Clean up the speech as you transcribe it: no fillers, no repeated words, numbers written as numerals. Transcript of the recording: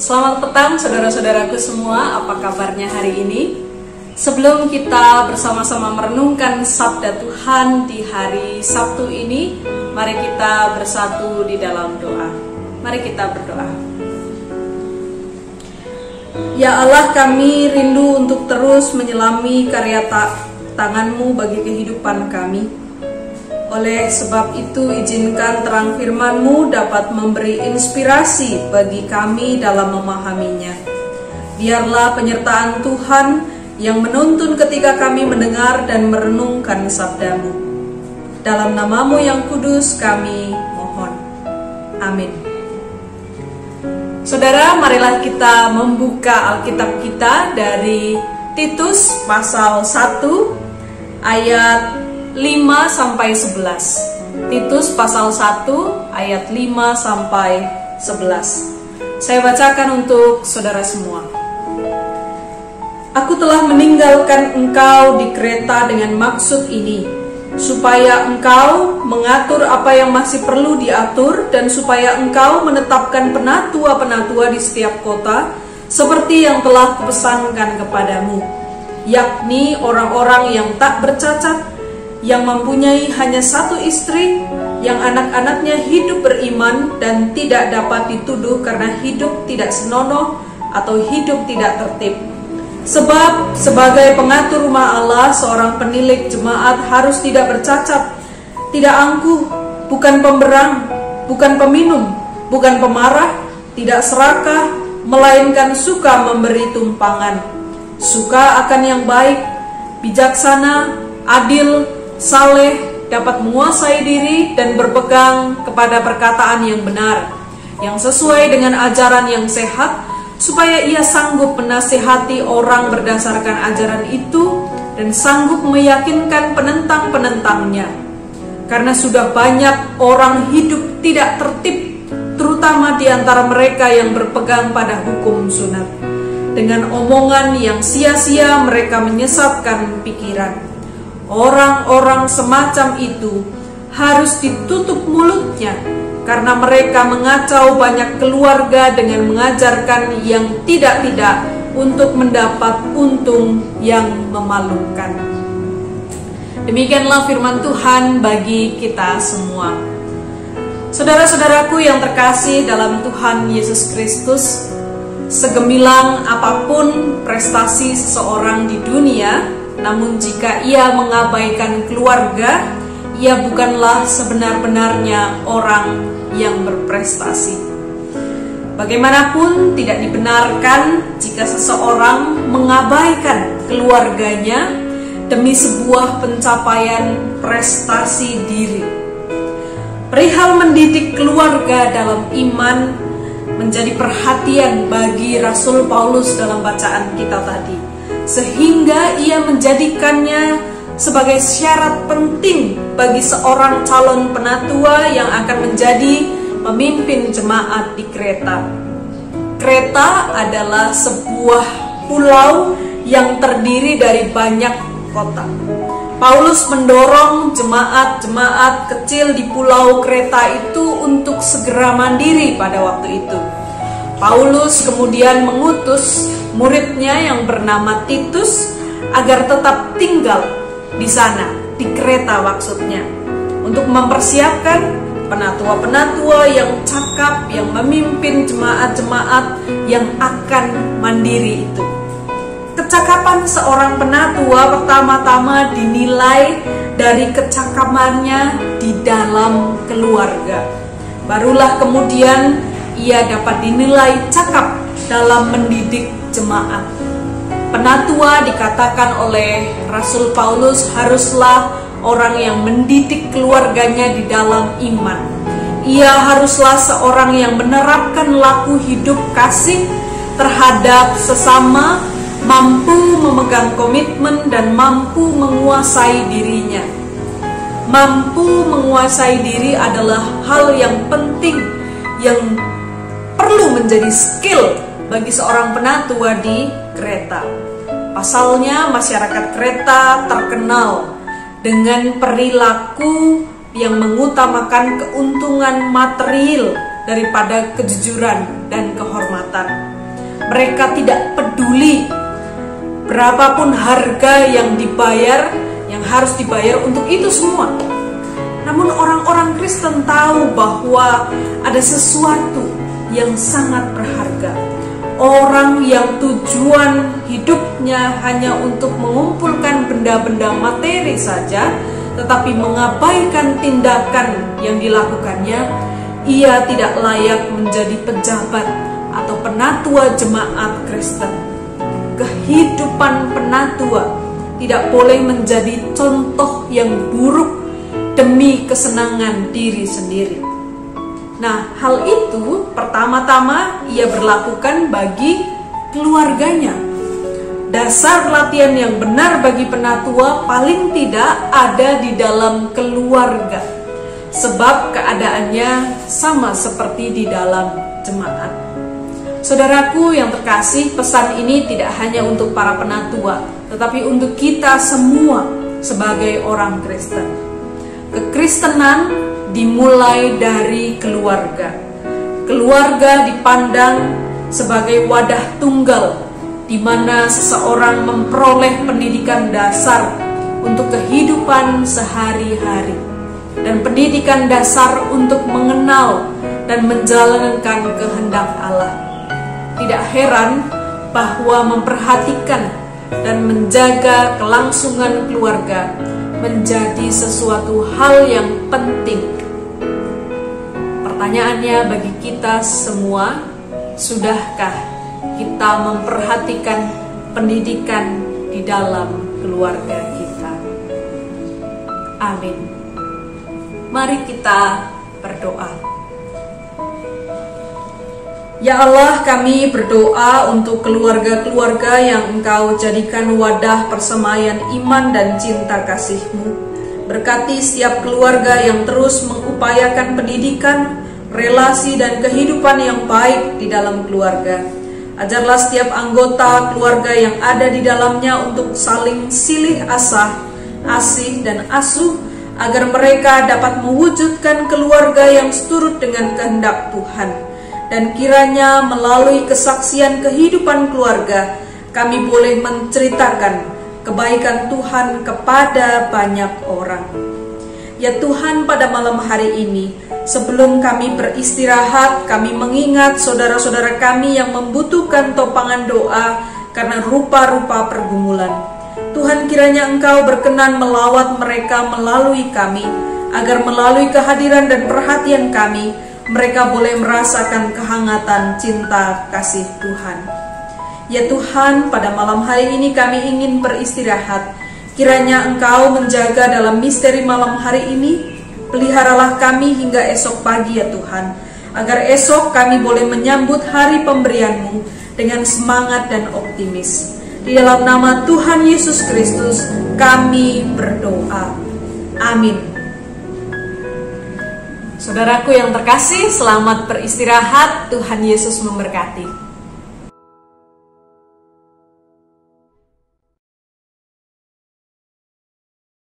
Selamat petang saudara-saudaraku semua, apa kabarnya hari ini? Sebelum kita bersama-sama merenungkan sabda Tuhan di hari Sabtu ini, mari kita bersatu di dalam doa. Mari kita berdoa. Ya Allah, kami rindu untuk terus menyelami karya tangan-Mu bagi kehidupan kami. Oleh sebab itu, izinkan terang firman-Mu dapat memberi inspirasi bagi kami dalam memahaminya. Biarlah penyertaan Tuhan yang menuntun ketika kami mendengar dan merenungkan sabda-Mu. Dalam nama-Mu yang kudus kami mohon. Amin. Saudara, marilah kita membuka Alkitab kita dari Titus pasal 1 ayat 5-11. Titus pasal 1 ayat 5-11. Saya bacakan untuk saudara semua. Aku telah meninggalkan engkau di Kreta dengan maksud ini, supaya engkau mengatur apa yang masih perlu diatur, dan supaya engkau menetapkan penatua-penatua di setiap kota, seperti yang telah kupesankan kepadamu, yakni orang-orang yang tak bercacat, yang mempunyai hanya satu istri, yang anak-anaknya hidup beriman dan tidak dapat dituduh karena hidup tidak senonoh atau hidup tidak tertib. Sebab sebagai pengatur rumah Allah, seorang penilik jemaat harus tidak bercacat, tidak angkuh, bukan pemberang, bukan peminum, bukan pemarah, tidak serakah, melainkan suka memberi tumpangan, suka akan yang baik, bijaksana, adil, saleh, dapat menguasai diri dan berpegang kepada perkataan yang benar, yang sesuai dengan ajaran yang sehat, supaya ia sanggup menasihati orang berdasarkan ajaran itu dan sanggup meyakinkan penentang-penentangnya. Karena sudah banyak orang hidup tidak tertib, terutama di antara mereka yang berpegang pada hukum sunat. Dengan omongan yang sia-sia mereka menyesatkan pikiran. Orang-orang semacam itu harus ditutup mulutnya, karena mereka mengacau banyak keluarga dengan mengajarkan yang tidak-tidak untuk mendapat untung yang memalukan. Demikianlah firman Tuhan bagi kita semua. Saudara-saudaraku yang terkasih dalam Tuhan Yesus Kristus, segemilang apapun prestasi seseorang di dunia, namun jika ia mengabaikan keluarga, ia bukanlah sebenar-benarnya orang yang berprestasi. Bagaimanapun tidak dibenarkan jika seseorang mengabaikan keluarganya demi sebuah pencapaian prestasi diri. Perihal mendidik keluarga dalam iman menjadi perhatian bagi Rasul Paulus dalam bacaan kita tadi, sehingga ia menjadikannya sebagai syarat penting bagi seorang calon penatua yang akan menjadi pemimpin jemaat di Kreta. Kreta adalah sebuah pulau yang terdiri dari banyak kota. Paulus mendorong jemaat-jemaat kecil di pulau Kreta itu untuk segera mandiri pada waktu itu. Paulus kemudian mengutus muridnya yang bernama Titus agar tetap tinggal di sana, di Kreta maksudnya, untuk mempersiapkan penatua-penatua yang cakap, yang memimpin jemaat-jemaat yang akan mandiri itu. Kecakapan seorang penatua pertama-tama dinilai dari kecakapannya di dalam keluarga. Barulah kemudian ia dapat dinilai cakap dalam mendidik jemaat. Penatua dikatakan oleh Rasul Paulus haruslah orang yang mendidik keluarganya di dalam iman. Ia haruslah seorang yang menerapkan laku hidup kasih terhadap sesama, mampu memegang komitmen dan mampu menguasai dirinya. Mampu menguasai diri adalah hal yang penting yang perlu menjadi skill bagi seorang penatua di Kreta. Pasalnya masyarakat Kreta terkenal dengan perilaku yang mengutamakan keuntungan material daripada kejujuran dan kehormatan. Mereka tidak peduli berapapun harga yang dibayar, yang harus dibayar untuk itu semua. Namun orang-orang Kristen tahu bahwa ada sesuatu yang sangat berharga. Orang yang tujuan hidupnya hanya untuk mengumpulkan benda-benda materi saja, tetapi mengabaikan tindakan yang dilakukannya, ia tidak layak menjadi pejabat atau penatua jemaat Kristen. Kehidupan penatua tidak boleh menjadi contoh yang buruk demi kesenangan diri sendiri. Nah, hal itu pertama-tama ia berlakukan bagi keluarganya. Dasar latihan yang benar bagi penatua paling tidak ada di dalam keluarga, sebab keadaannya sama seperti di dalam jemaat. Saudaraku yang terkasih, pesan ini tidak hanya untuk para penatua, tetapi untuk kita semua sebagai orang Kristen. Kekristenan dimulai dari keluarga. Keluarga dipandang sebagai wadah tunggal di mana seseorang memperoleh pendidikan dasar untuk kehidupan sehari-hari dan pendidikan dasar untuk mengenal dan menjalankan kehendak Allah. Tidak heran bahwa memperhatikan dan menjaga kelangsungan keluarga menjadi sesuatu hal yang penting. Pertanyaannya bagi kita semua, sudahkah kita memperhatikan pendidikan di dalam keluarga kita? Amin. Mari kita berdoa. Ya Allah, kami berdoa untuk keluarga-keluarga yang Engkau jadikan wadah persemaian iman dan cinta kasih-Mu. Berkati setiap keluarga yang terus mengupayakan pendidikan, relasi dan kehidupan yang baik di dalam keluarga. Ajarlah setiap anggota keluarga yang ada di dalamnya untuk saling silih asah, asih dan asuh, agar mereka dapat mewujudkan keluarga yang seturut dengan kehendak Tuhan. Dan kiranya melalui kesaksian kehidupan keluarga, kami boleh menceritakan kebaikan Tuhan kepada banyak orang. Ya Tuhan, pada malam hari ini, sebelum kami beristirahat, kami mengingat saudara-saudara kami yang membutuhkan topangan doa karena rupa-rupa pergumulan. Tuhan, kiranya Engkau berkenan melawat mereka melalui kami, agar melalui kehadiran dan perhatian kami, mereka boleh merasakan kehangatan cinta kasih Tuhan. Ya Tuhan, pada malam hari ini kami ingin beristirahat. Kiranya Engkau menjaga dalam misteri malam hari ini. Peliharalah kami hingga esok pagi ya Tuhan, agar esok kami boleh menyambut hari pemberian-Mu dengan semangat dan optimis. Di dalam nama Tuhan Yesus Kristus kami berdoa. Amin. Saudaraku yang terkasih, selamat beristirahat. Tuhan Yesus memberkati.